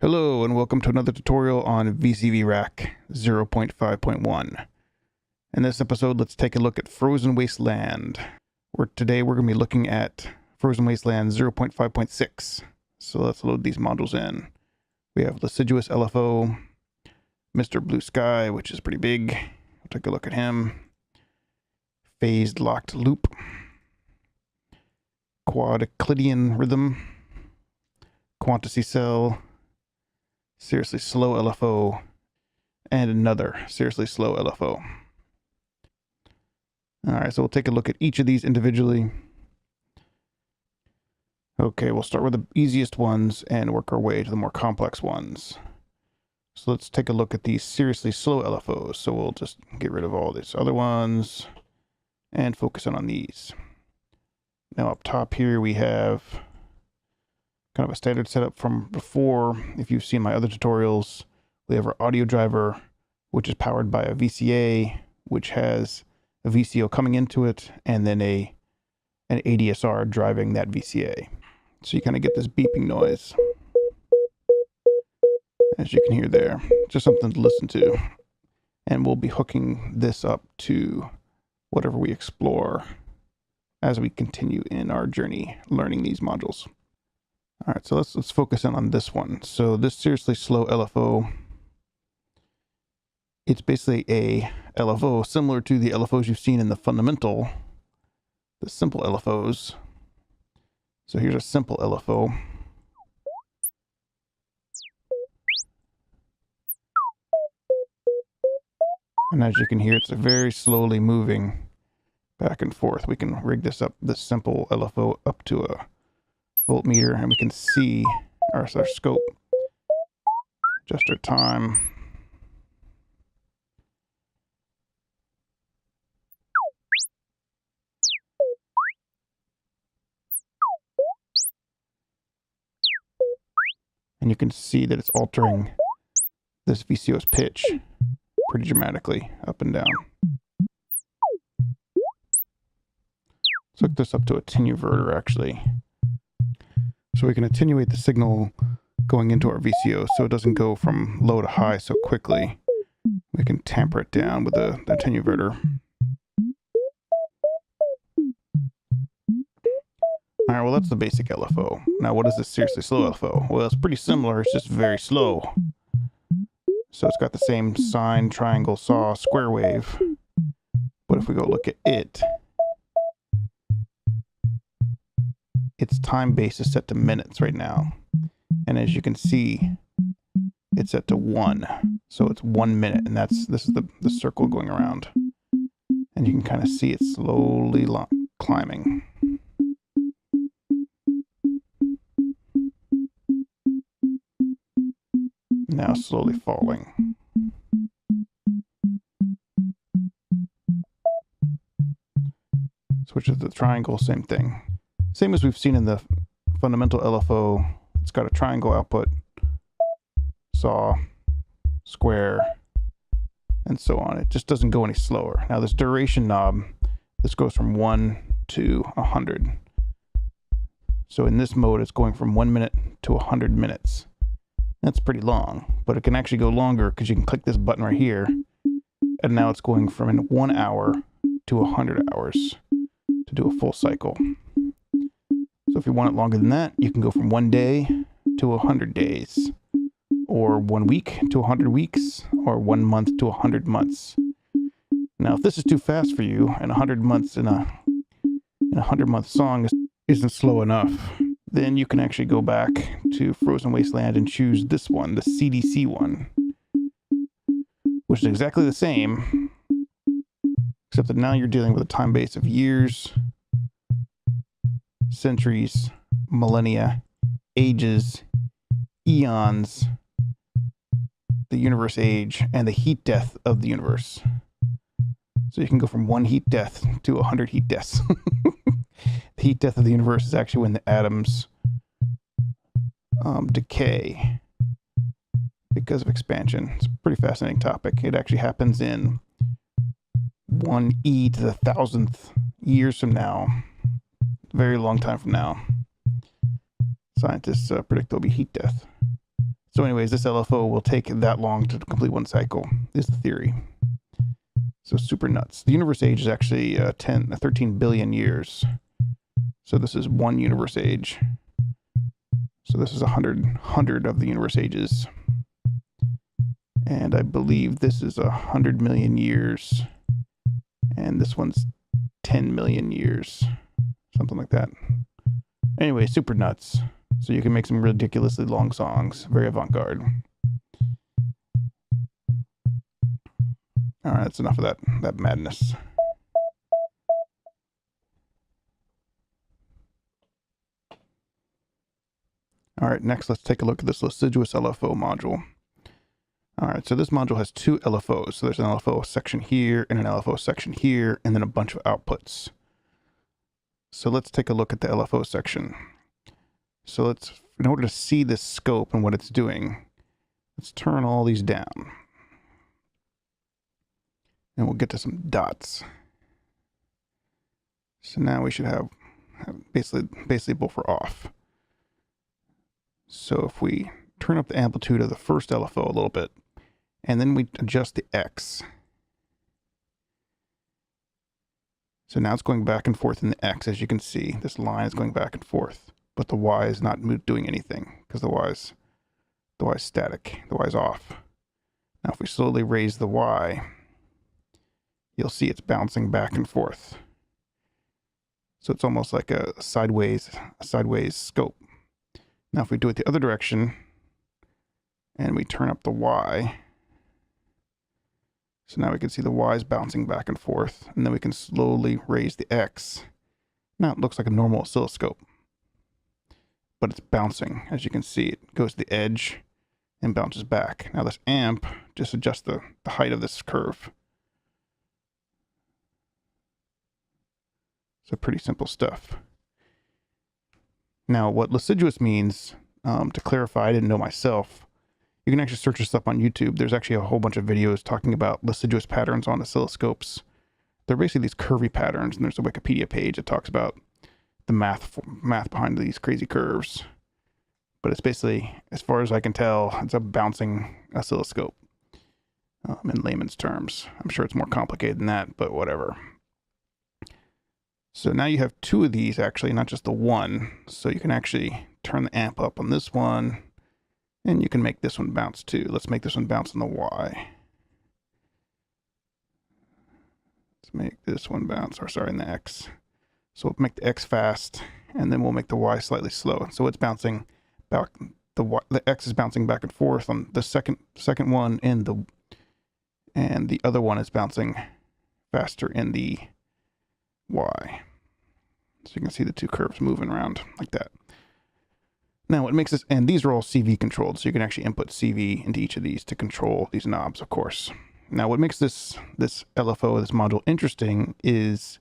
Hello and welcome to another tutorial on VCV Rack 0.5.1. In this episode, let's take a look at Frozen Wasteland. Today we're going to be looking at Frozen Wasteland 0.5.6. So let's load these modules in. We have Lissajous LFO, Mr. Blue Sky, which is pretty big. We'll take a look at him. Phased locked loop. Eucluidean rhythm. Quantussy Cell. Seriously Slow LFO, and another Seriously Slow LFO. Alright, so we'll take a look at each of these individually. Okay, we'll start with the easiest ones and work our way to the more complex ones. So let's take a look at these Seriously Slow LFOs. So we'll just get rid of all these other ones and focus in on these. Now up top here we have kind of a standard setup from before. If you've seen my other tutorials, we have our audio driver, which is powered by a VCA, which has a VCO coming into it, and then an ADSR driving that VCA. So you kind of get this beeping noise, as you can hear there. Just something to listen to. And we'll be hooking this up to whatever we explore as we continue in our journey learning these modules. All right, so let's focus in on this one. So this Seriously Slow LFO, it's basically a LFO similar to the LFOs you've seen in the fundamental, the simple LFOs. So here's a simple LFO. And as you can hear, it's very slowly moving back and forth. We can rig this simple LFO up to a voltmeter, and we can see our scope, adjust our time. And you can see that it's altering this VCO's pitch pretty dramatically up and down. Let's hook this up to a attenuator actually. So we can attenuate the signal going into our VCO so it doesn't go from low to high so quickly. We can tamper it down with the attenuator. Alright, well that's the basic LFO. Now what is this Seriously Slow LFO? Well, it's pretty similar, it's just very slow. So it's got the same sine, triangle, saw, square wave. But if we go look at it, its time base is set to minutes right now. And as you can see, it's set to 1. So it's 1 minute, and this is the circle going around. And you can kind of see it slowly climbing. Now slowly falling. Switch to the triangle, same thing. Same as we've seen in the fundamental LFO, it's got a triangle output, saw, square, and so on. It just doesn't go any slower. Now this duration knob, this goes from 1 to 100. So in this mode, it's going from 1 minute to 100 minutes. That's pretty long, but it can actually go longer because you can click this button right here, and now it's going from 1 hour to 100 hours to do a full cycle. So if you want it longer than that, you can go from 1 day to 100 days, or 1 week to 100 weeks, or 1 month to 100 months. Now, if this is too fast for you, and 100 months in a 100-month song isn't slow enough, then you can actually go back to Frozen Wasteland and choose this one, the CDC one, which is exactly the same, except that now you're dealing with a time base of years, centuries, millennia, ages, eons, the universe age, and the heat death of the universe. So you can go from 1 heat death to 100 heat deaths. The heat death of the universe is actually when the atoms decay because of expansion. It's a pretty fascinating topic. It actually happens in 1e to the 1000th years from now. Very long time from now. Scientists predict there'll be heat death. So anyways, this LFO will take that long to complete one cycle, is the theory. So super nuts. The universe age is actually 13 billion years. So this is one universe age. So this is 100 of the universe ages. And I believe this is 100 million years. And this one's 10 million years. Something like that. Anyway, super nuts. So you can make some ridiculously long songs. Very avant-garde. Alright, that's enough of that madness. Alright, next let's take a look at this Lissajous LFO module. Alright, so this module has two LFOs. So there's an LFO section here and an LFO section here, and then a bunch of outputs. So let's take a look at the LFO section. So in order to see this scope and what it's doing, let's turn all these down. And we'll get to some dots. So now we should have basically both are off. So if we turn up the amplitude of the first LFO a little bit, and then we adjust the X. So now it's going back and forth in the X, as you can see. This line is going back and forth, but the Y is not doing anything because the Y is static. The Y is off. Now if we slowly raise the Y, you'll see it's bouncing back and forth. So it's almost like a sideways scope. Now if we do it the other direction and we turn up the Y, so now we can see the Y is bouncing back and forth, and then we can slowly raise the X. Now it looks like a normal oscilloscope, but it's bouncing. As you can see, it goes to the edge and bounces back. Now this amp just adjusts the height of this curve. So pretty simple stuff. Now what Lissajous means, to clarify, I didn't know myself. You can actually search this up on YouTube. There's actually a whole bunch of videos talking about Lissajous patterns on oscilloscopes. They're basically these curvy patterns, and there's a Wikipedia page that talks about the math behind these crazy curves. But it's basically, as far as I can tell, it's a bouncing oscilloscope, in layman's terms. I'm sure it's more complicated than that, but whatever. So now you have two of these, actually, not just the one. So you can actually turn the amp up on this one, and you can make this one bounce too. Let's make this one bounce on the Y. Let's make this one bounce, or sorry, in the X. So we'll make the X fast, and then we'll make the Y slightly slow. So it's bouncing back. The X is bouncing back and forth on the second one, and the other one is bouncing faster in the Y. So you can see the two curves moving around like that. Now what makes this, and these are all CV controlled, so you can actually input CV into each of these to control these knobs, of course. Now what makes this LFO, this module, interesting is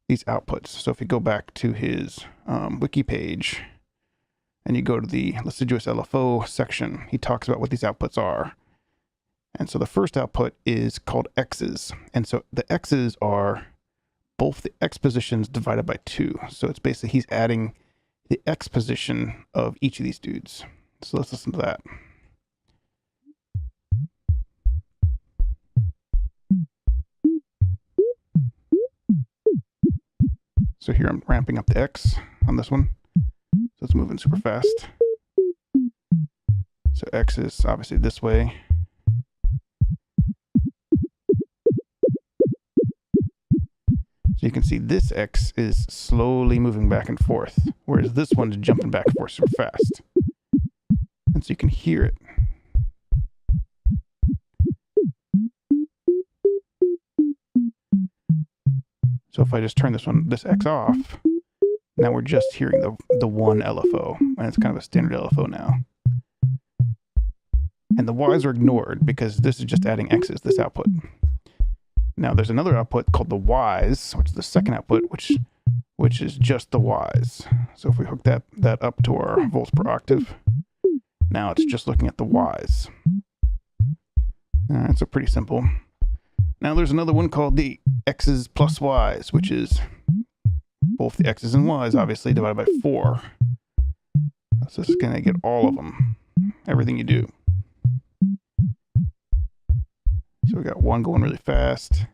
these outputs. So if you go back to his wiki page and you go to the Lissajous LFO section, he talks about what these outputs are. And so the first output is called X's. And so the X's are both the X positions divided by 2. So it's basically he's adding the X position of each of these dudes. So let's listen to that. So here I'm ramping up the X on this one. So it's moving super fast. So X is obviously this way. So you can see this X is slowly moving back and forth, whereas this one's jumping back and forth super fast. And so you can hear it. So if I just turn this X off, now we're just hearing the one LFO, and it's kind of a standard LFO now. And the Y's are ignored because this is just adding X's, this output. Now there's another output called the Y's, which is the second output, which is just the Y's. So if we hook that up to our volts per octave, now it's just looking at the Y's. So pretty simple. Now there's another one called the X's plus Y's, which is both the X's and Y's, obviously, divided by 4. So this is going to get all of them, everything you do. So we got 1 going really fast.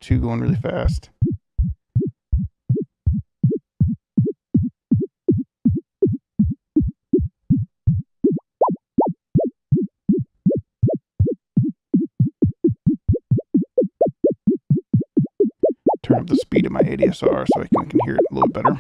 2 going really fast. Turn up the speed of my ADSR so I can hear it a little better.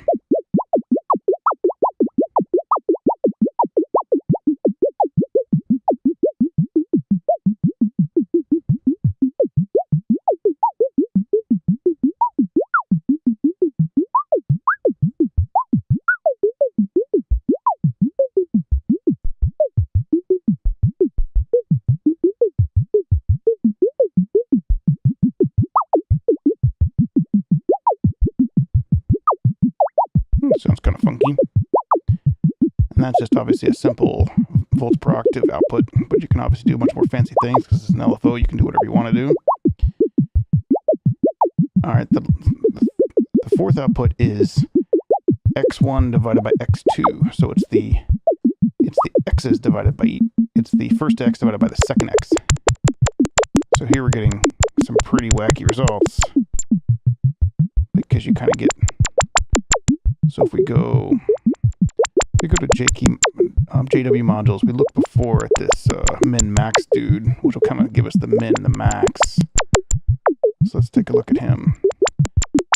Sounds kind of funky. And that's just obviously a simple volts per octave output, but you can obviously do much more fancy things because it's an LFO. You can do whatever you want to do. All right, the fourth output is x1 divided by x2. So it's the x's divided by it's the first x divided by the second x. So here we're getting some pretty wacky results because you kind of get. So if we go to JW modules, we look before at this min max dude, which will kind of give us the min and the max. So let's take a look at him.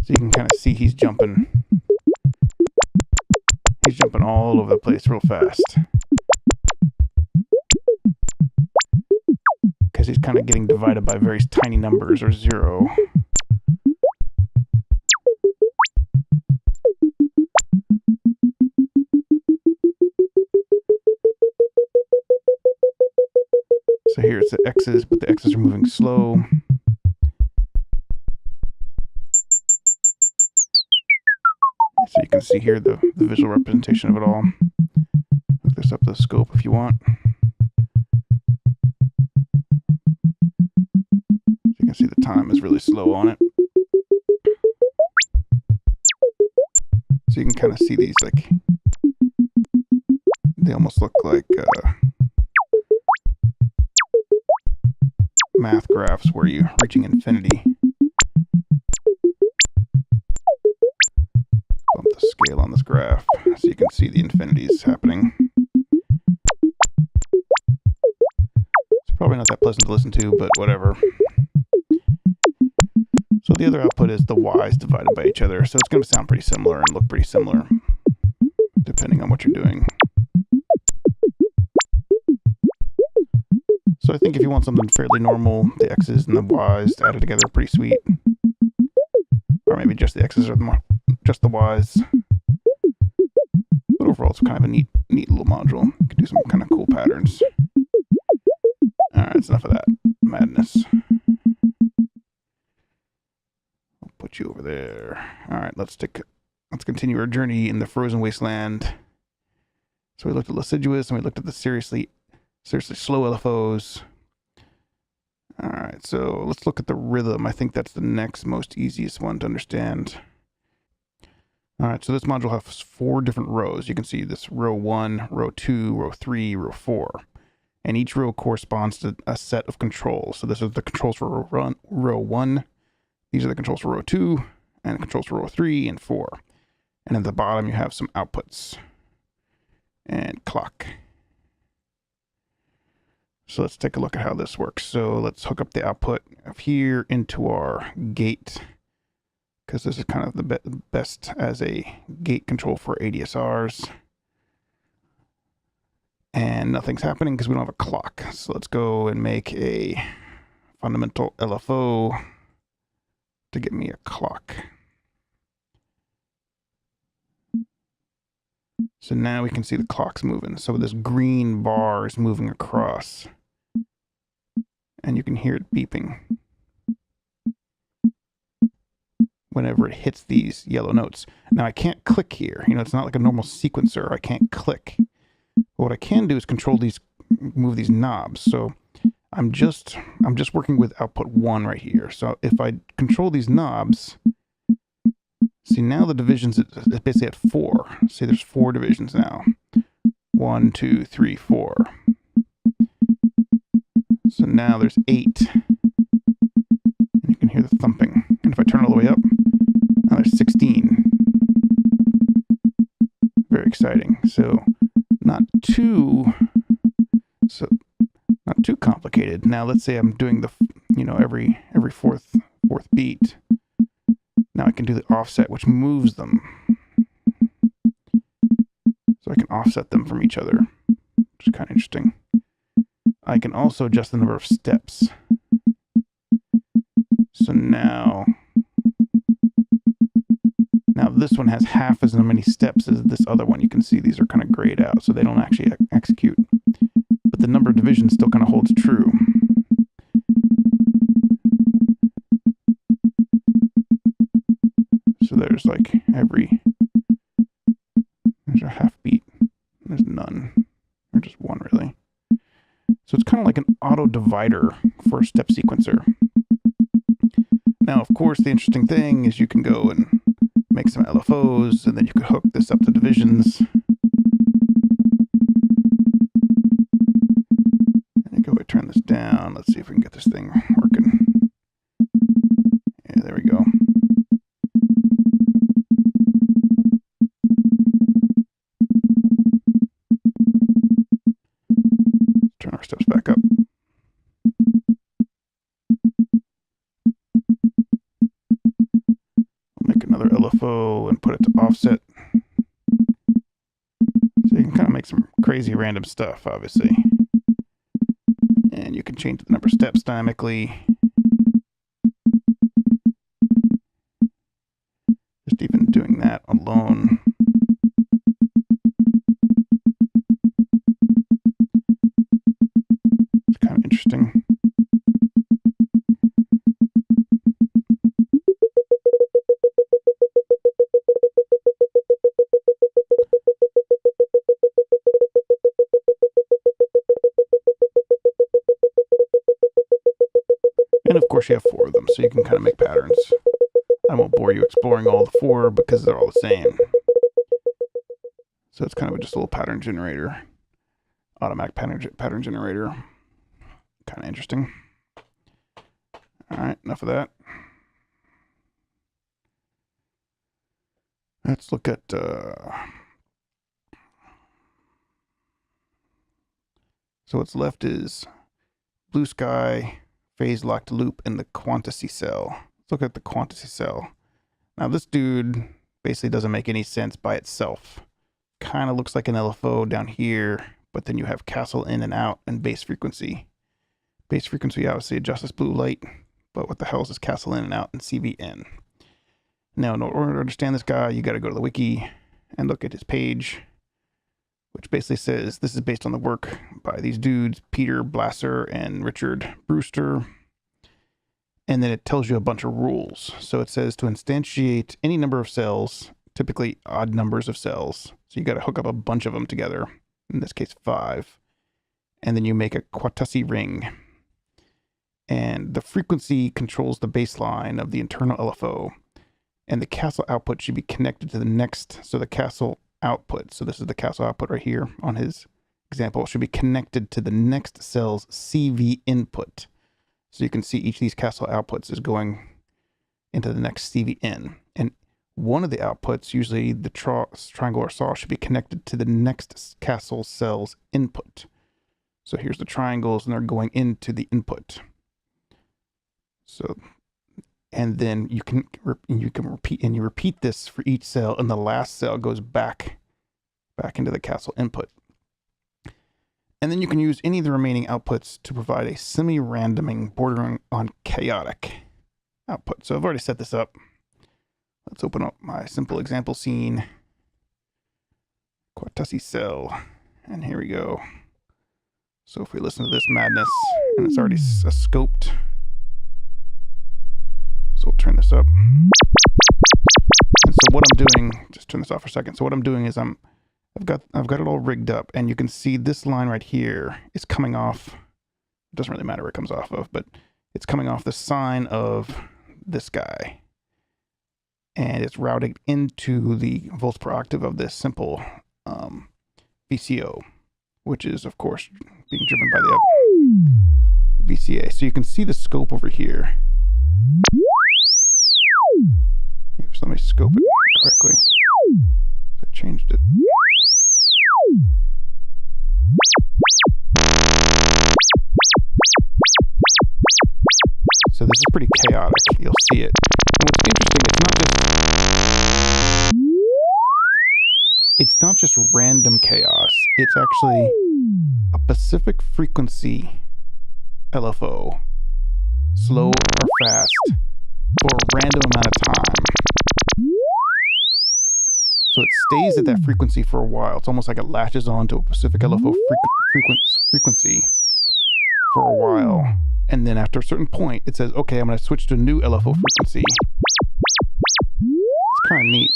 So you can kind of see he's jumping all over the place real fast. Because he's kind of getting divided by very tiny numbers or 0. So here it's the x's, but the x's are moving slow. So you can see here the visual representation of it all. Hook this up to the scope if you want. So you can see the time is really slow on it. So you can kind of see these, like, they almost look like math graphs where you're reaching infinity. Bump the scale on this graph so you can see the infinities happening. It's probably not that pleasant to listen to, but whatever. So the other output is the y's divided by each other. So it's going to sound pretty similar and look pretty similar depending on what you're doing. So I think if you want something fairly normal, the x's and the y's added together are pretty sweet. Or maybe just the x's or just the y's. But overall, it's kind of a neat little module. You can do some kind of cool patterns. Alright, that's enough of that madness. I'll put you over there. Alright, let's continue our journey in the frozen wasteland. So we looked at Lissajous and we looked at the seriously slow LFOs. All right, so let's look at the rhythm. I think that's the next most easiest one to understand. All right, so this module has 4 different rows. You can see this row 1, row 2, row 3, row 4. And each row corresponds to a set of controls. So this is the controls for row 1. These are the controls for row 2, and the controls for row 3 and 4. And at the bottom, you have some outputs and clock. So let's take a look at how this works. So let's hook up the output of here into our gate, because this is kind of the best as a gate control for ADSRs. And nothing's happening because we don't have a clock. So let's go and make a fundamental LFO to get me a clock. So now we can see the clock's moving. So this green bar is moving across. And you can hear it beeping whenever it hits these yellow notes. Now I can't click here. You know, it's not like a normal sequencer. I can't click. But what I can do is move these knobs. So I'm just working with output 1 right here. So if I control these knobs, see now the divisions is basically at 4. See, there's 4 divisions now. 1, 2, 3, 4. So now there's 8. And you can hear the thumping. And if I turn it all the way up, now there's 16. Very exciting. So not too complicated. Now let's say I'm doing the, every fourth beat. Now I can do the offset, which moves them. So I can offset them from each other, which is kind of interesting. I can also adjust the number of steps. So now this one has half as many steps as this other one. You can see these are kind of grayed out, so they don't actually execute. But the number of divisions still kind of holds true. So there's like there's a half beat, there's none, or just one really. So it's kind of like an auto divider for a step sequencer. Now, of course, the interesting thing is you can go and make some LFOs, and then you could hook this up to divisions. And go ahead and turn this down. Let's see if we can get this thing working. Yeah, there we go. Turn our steps back up. Make another LFO and put it to offset. So you can kind of make some crazy random stuff, obviously. And you can change the number of steps dynamically. Just even doing that alone. It's kind of interesting. And of course you have 4 of them, so you can kind of make patterns. I won't bore you exploring all the 4 because they're all the same. So it's kind of just a little pattern generator. Automatic pattern generator. Kind of interesting. Alright, enough of that. Let's look at so what's left is blue sky, phase locked loop, and the Quantussy Cell. Let's look at the Quantussy Cell. Now this dude basically doesn't make any sense by itself. Kind of looks like an LFO down here, but then you have castle in and out and base frequency. Base frequency obviously adjusts this blue light, but what the hell is this castle in and out and CVN? Now in order to understand this guy, you got to go to the wiki and look at his page, which basically says this is based on the work by these dudes, Peter Blasser and Richard Brewster. And then it tells you a bunch of rules. So it says to instantiate any number of cells, typically odd numbers of cells. So you got to hook up a bunch of them together, in this case 5. And then you make a Quantussy ring. And the frequency controls the baseline of the internal LFO. And the castle output should be connected to the next, so the castle output, so this is the castle output right here on his example, should be connected to the next cell's CV input. So you can see each of these castle outputs is going into the next CV in. And one of the outputs, usually the triangle or saw, should be connected to the next castle cell's input. So here's the triangles, and they're going into the input. So, and then you can repeat this for each cell, and the last cell goes back into the castle input. And then you can use any of the remaining outputs to provide a semi-randoming bordering on chaotic output. So I've already set this up. Let's open up my simple example scene. Quantussy Cell. And here we go. So if we listen to this madness, and it's already scoped. So we'll turn this up. And so what I'm doing, just turn this off for a second. So what I'm doing is I've got it all rigged up, and you can see this line right here is coming off. It doesn't really matter where it comes off of, but it's coming off the sine of this guy. And it's routed into the volts per octave of this simple VCO, which is of course being driven by the VCA. So you can see the scope over here. Oops, let me scope it correctly. I changed it. So this is pretty chaotic. You'll see it. And what's interesting, it's not just random chaos. It's actually a specific frequency LFO, slow or fast, for a random amount of time. So it stays at that frequency for a while. It's almost like it latches on to a specific LFO frequency for a while. And then after a certain point, it says, okay, I'm going to switch to a new LFO frequency. It's kind of neat.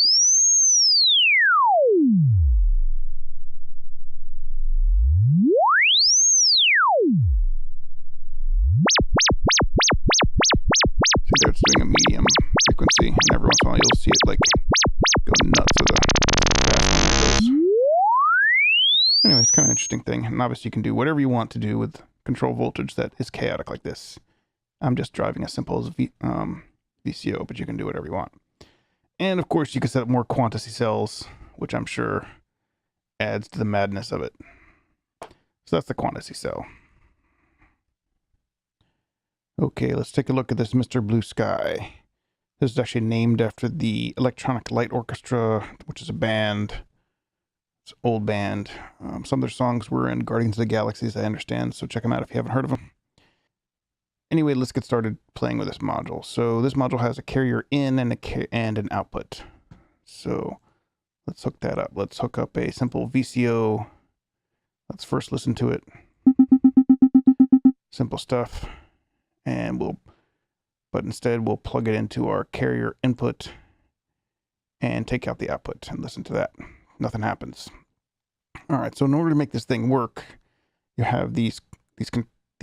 See there, it's doing a medium frequency, and every once in a while you'll see it like go nuts with a fast one that goes. Anyway, it's kind of an interesting thing, and obviously you can do whatever you want to do with control voltage that is chaotic like this. I'm just driving as simple as VCO, but you can do whatever you want. And of course you can set up more Quantussy cells, which I'm sure adds to the madness of it. So that's the Quantussy cell. Okay, let's take a look at this Mr. Blue Sky. This is actually named after the Electronic Light Orchestra, which is a band. It's an old band. Some of their songs were in Guardians of the Galaxy, as I understand, so check them out if you haven't heard of them. Anyway, let's get started playing with this module. So this module has a carrier in and an output. So let's hook that up. Let's hook up a simple VCO. Let's first listen to it. Simple stuff. And but instead we'll plug it into our carrier input and take out the output and listen to that. Nothing happens. All right, so in order to make this thing work, you have these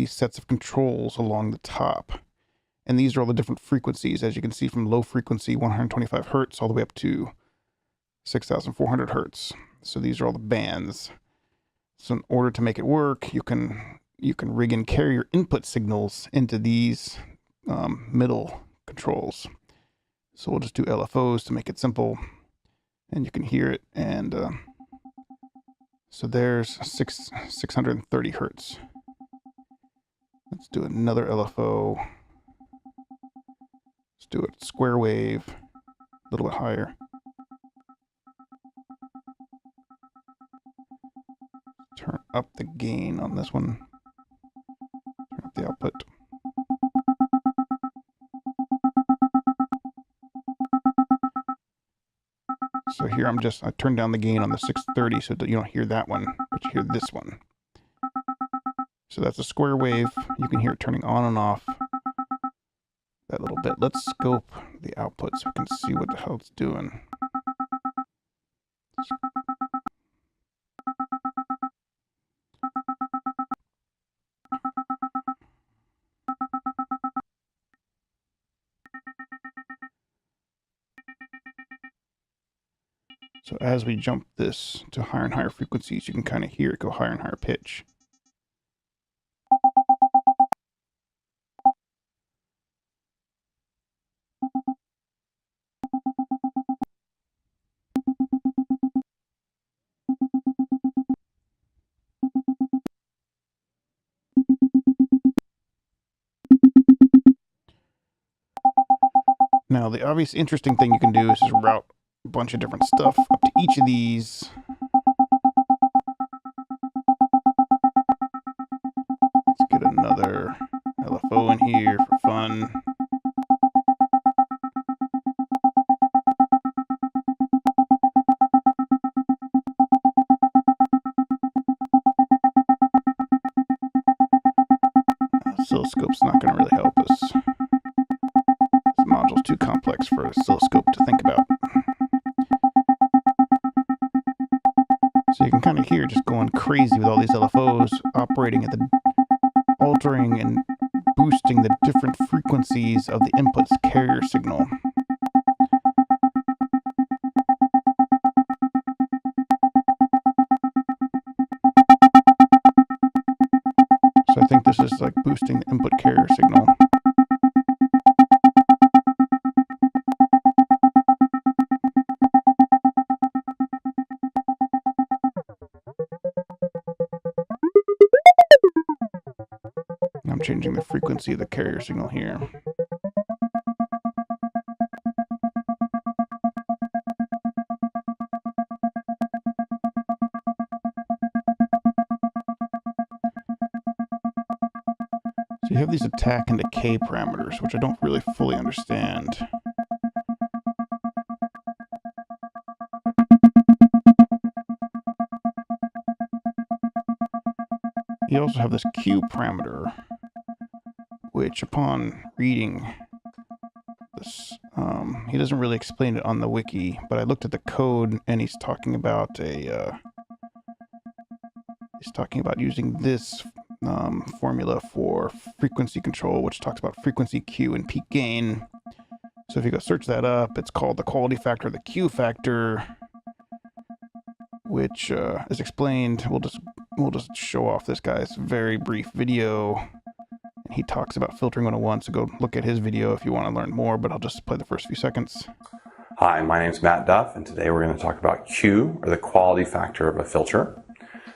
sets of controls along the top. And these are all the different frequencies, as you can see, from low frequency 125 hertz all the way up to 6,400 hertz. So these are all the bands. So in order to make it work, you can rig in carrier input signals into these middle controls. So we'll just do LFOs to make it simple, and you can hear it. And so there's 630 hertz. Let's do another LFO. Let's do it square wave, a little bit higher. Turn up the gain on this one. Turn up the output. So here I turned down the gain on the 630 so that you don't hear that one, but you hear this one. So that's a square wave. You can hear it turning on and off that little bit. Let's scope the output so we can see what the hell it's doing. So as we jump this to higher and higher frequencies, you can kind of hear it go higher and higher pitch. Now, the obvious interesting thing you can do is just route a bunch of different stuff up to each of these. Let's get another LFO in here for fun. Oscilloscope's not going to really help us. This module's too complex for an oscilloscope to think about. So you can kind of hear just going crazy with all these LFOs operating at the altering and boosting the different frequencies of the input's carrier signal. So I think this is like boosting the input carrier signal. I'm changing the frequency of the carrier signal here. So you have these attack and decay parameters, which I don't really fully understand. You also have this Q parameter, which upon reading this, he doesn't really explain it on the wiki, but I looked at the code and he's talking about using this formula for frequency control, which talks about frequency Q and peak gain. So if you go search that up, it's called the quality factor of the Q factor, which is explained. We'll just show off this guy's very brief video. He talks about filtering 101, so go look at his video if you want to learn more, but I'll just play the first few seconds. Hi, my name is Matt Duff, and today we're going to talk about Q, or the quality factor of a filter.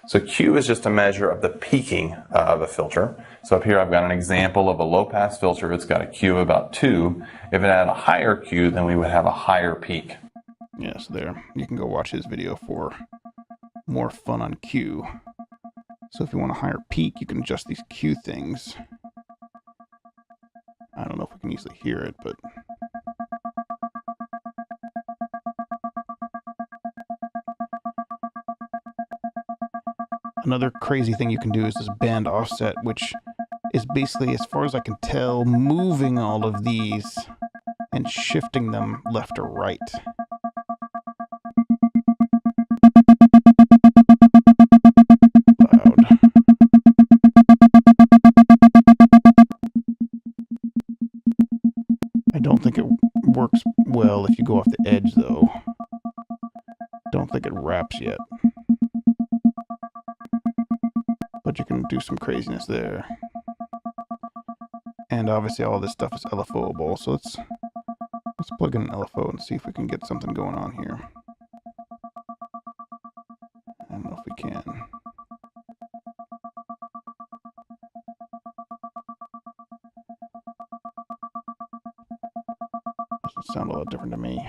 So Q is just a measure of the peaking of a filter. So up here I've got an example of a low-pass filter. It's got a Q of about 2. If it had a higher Q, then we would have a higher peak. Yeah, so there. You can go watch his video for more fun on Q. So if you want a higher peak, you can adjust these Q things. I don't know if we can easily hear it, but... Another crazy thing you can do is this band offset, which is basically, as far as I can tell, moving all of these and shifting them left or right. Loud. I don't think it works well if you go off the edge, though. Don't think it wraps yet. But you can do some craziness there. And obviously all this stuff is LFO-able, so let's plug in an LFO and see if we can get something going on here. I don't know if we can. Doesn't sound a lot different to me.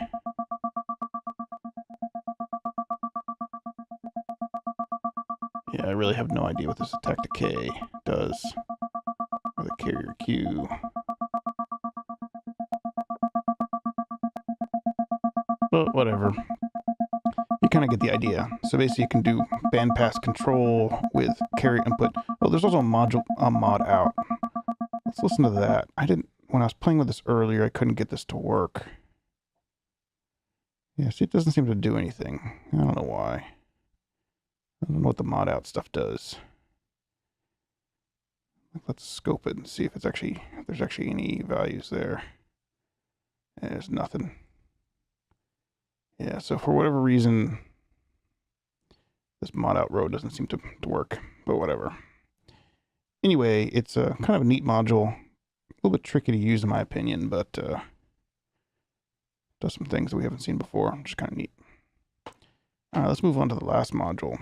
Yeah, I really have no idea what this attack decay does. Or the carrier Q. But whatever. You kind of get the idea. So basically you can do bandpass control with carrier input. Oh, there's also a mod out. Let's listen to that. When I was playing with this earlier, I couldn't get this to work. Yeah, see, it doesn't seem to do anything. I don't know why. I don't know what the mod out stuff does. Let's scope it and see if there's actually any values there. And there's nothing. Yeah, so for whatever reason, this mod out row doesn't seem to work, but whatever. Anyway, it's a kind of a neat module. A little bit tricky to use in my opinion, but does some things that we haven't seen before, which is kind of neat. All right, let's move on to the last module.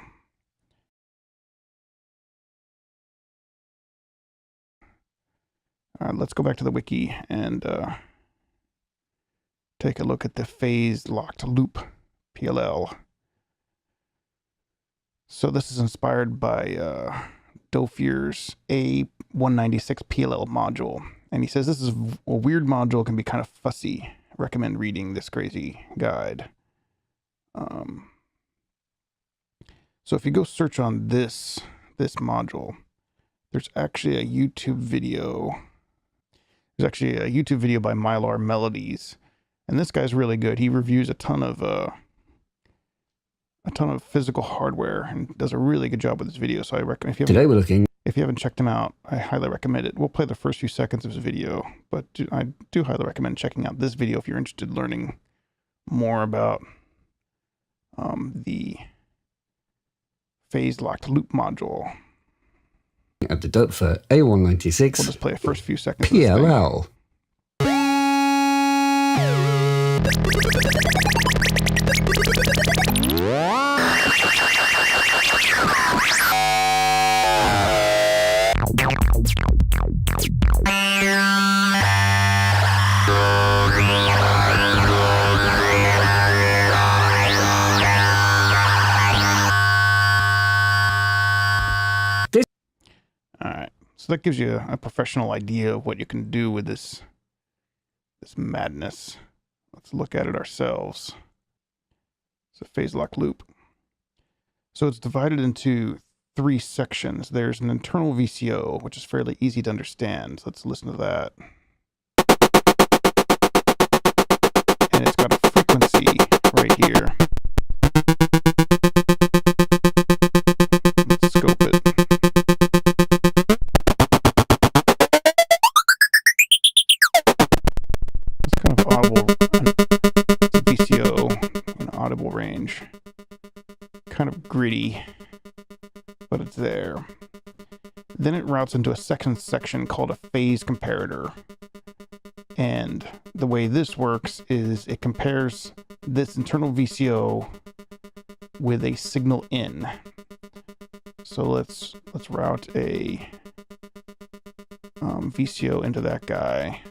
All right, let's go back to the wiki and take a look at the phase locked loop PLL. So this is inspired by Dofier's A196 PLL module. And he says this is a weird module, can be kind of fussy. Recommend reading this crazy guide. So if you go search on this module, there's actually a YouTube video. There's actually a YouTube video by Mylar Melodies, and this guy's really good. He reviews a ton of physical hardware and does a really good job with this video. So I recommend if you haven't checked him out, I highly recommend it. We'll play the first few seconds of his video, but I do highly recommend checking out this video if you're interested in learning more about the phase locked loop module. At the dot for A196. We'll just play the first few seconds. PLL. So that gives you a professional idea of what you can do with this madness. Let's look at it ourselves. It's a phase lock loop. So it's divided into 3 sections. There's an internal VCO, which is fairly easy to understand. So let's listen to that. And it's got a frequency right here. Let's scope it. VCO, audible range. Kind of gritty, but it's there. Then it routes into a second section called a phase comparator. And the way this works is it compares this internal VCO with a signal in. So let's route a VCO into that guy.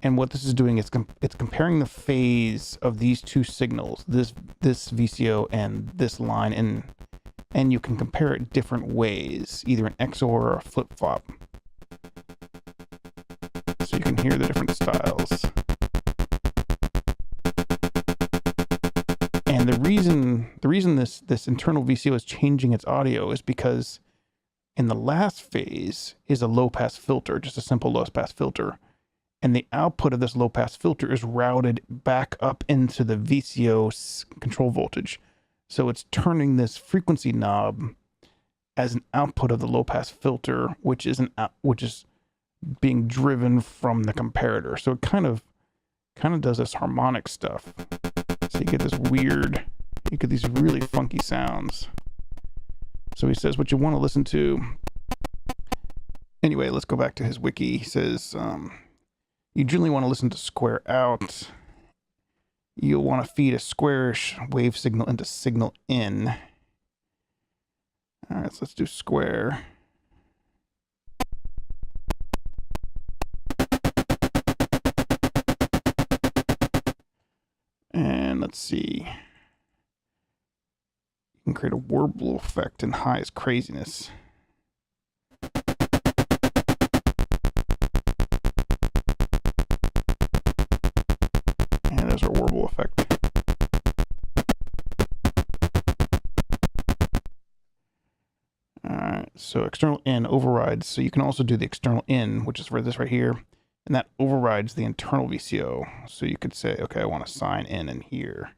And what this is doing is it's comparing the phase of these 2 signals, this VCO and this line, and you can compare it different ways, either an XOR or a flip-flop. So you can hear the different styles. And the reason this internal VCO is changing its audio is because in the last phase is a low-pass filter, just a simple low-pass filter. And the output of this low-pass filter is routed back up into the VCO control voltage. So it's turning this frequency knob as an output of the low-pass filter, which is being driven from the comparator. So it kind of does this harmonic stuff. So you get these really funky sounds. So he says what you want to listen to. Anyway, let's go back to his wiki. He says, you generally want to listen to square out. You'll want to feed a squarish wave signal into signal in. All right, so let's do square. And let's see. You can create a warble effect in highest craziness. And there's our warble effect. Alright, so external in overrides. So you can also do the external in, which is for this right here. And that overrides the internal VCO. So you could say, okay, I want to sign in here.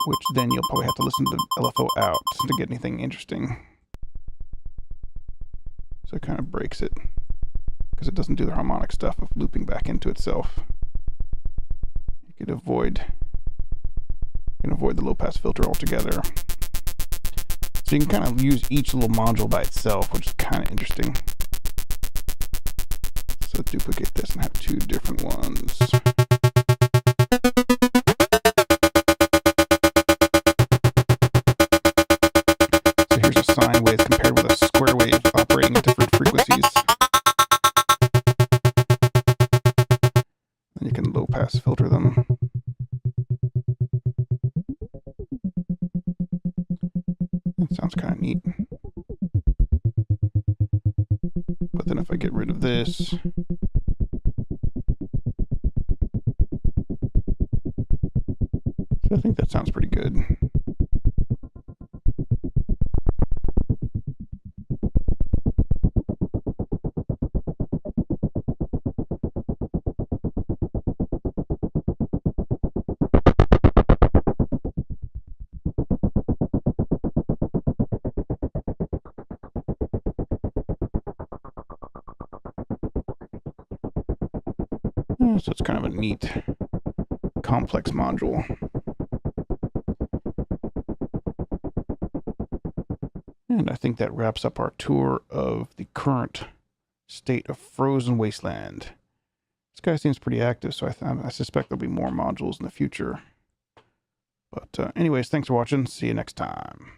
Which then you'll probably have to listen to LFO out to get anything interesting. So it kind of breaks it. Because it doesn't do the harmonic stuff of looping back into itself. You could avoid the low-pass filter altogether. So you can kind of use each little module by itself, which is kind of interesting. So duplicate this and have 2 different ones. So here's a sine wave compared with a square wave operating at different frequencies. And you can low-pass filter them. That sounds kind of neat. But then if I get rid of this, so I think that sounds pretty good. So it's kind of a neat, complex module. And I think that wraps up our tour of the current state of frozen Wasteland. This guy seems pretty active, so I suspect there'll be more modules in the future. But anyways, thanks for watching. See you next time.